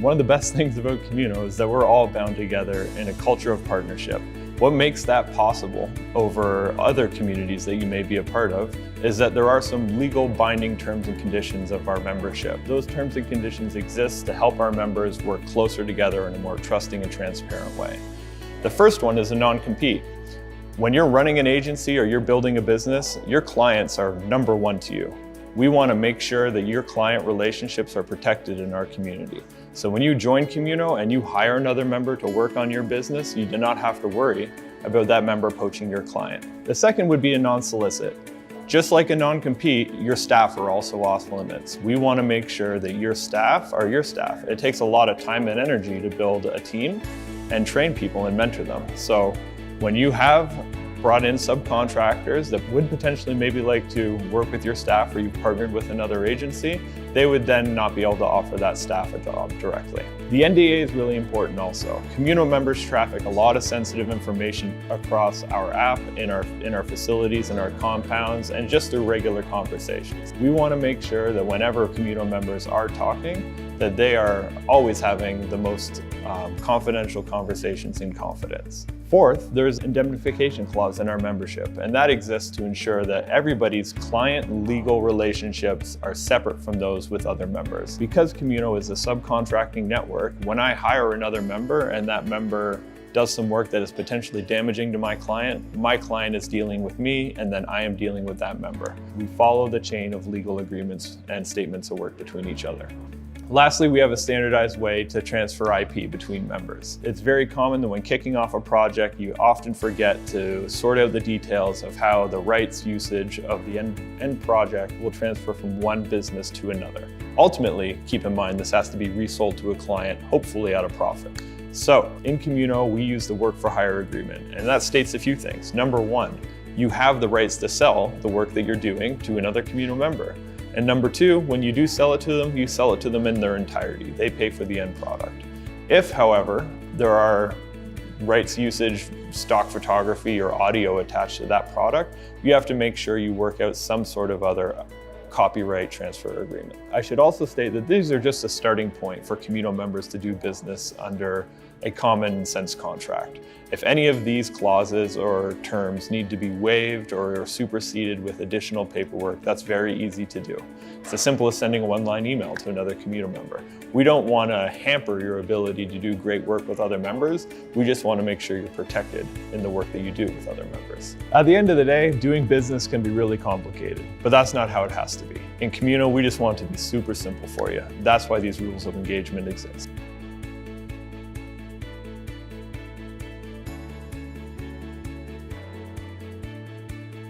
One of the best things about Communo is that we're all bound together in a culture of partnership. What makes that possible over other communities that you may be a part of is that there are some legal binding terms and conditions of our membership. Those terms and conditions exist to help our members work closer together in a more trusting and transparent way. The first one is a non-compete. When you're running an agency or you're building a business, your clients are number one to you. We want to make sure that your client relationships are protected in our community. So when you join Communo and you hire another member to work on your business, you do not have to worry about that member poaching your client. The second would be a non-solicit. Just like a non-compete, your staff are also off limits. We want to make sure that your staff are your staff. It takes a lot of time and energy to build a team and train people and mentor them. So when you have brought in subcontractors that would potentially maybe like to work with your staff or you've partnered with another agency, they would then not be able to offer that staff a job directly. The NDA is really important also. Communo members traffic a lot of sensitive information across our app, in our facilities, in our compounds, and just through regular conversations. We want to make sure that whenever Communo members are talking, that they are always having the most confidential conversations in confidence. Fourth, there's indemnification clause in our membership, and that exists to ensure that everybody's client legal relationships are separate from those with other members. Because Communo is a subcontracting network, when I hire another member and that member does some work that is potentially damaging to my client is dealing with me, and then I am dealing with that member. We follow the chain of legal agreements and statements of work between each other. Lastly, we have a standardized way to transfer IP between members. It's very common that when kicking off a project, you often forget to sort out the details of how the rights usage of the end project will transfer from one business to another. Ultimately, keep in mind this has to be resold to a client, hopefully at a profit. So in Communo, we use the work for hire agreement, and that states a few things. Number one, you have the rights to sell the work that you're doing to another Communo member. And number two, when you do sell it to them, you sell it to them in their entirety. They pay for the end product. If, however, there are rights usage, stock photography, or audio attached to that product, you have to make sure you work out some sort of other copyright transfer agreement. I should also state that these are just a starting point for Communo members to do business under a common sense contract. If any of these clauses or terms need to be waived or are superseded with additional paperwork, that's very easy to do. It's as simple as sending a one-line email to another Communo member. We don't want to hamper your ability to do great work with other members. We just want to make sure you're protected in the work that you do with other members. At the end of the day, doing business can be really complicated, but that's not how it has to be. In Communo, we just want it to be super simple for you. That's why these rules of engagement exist.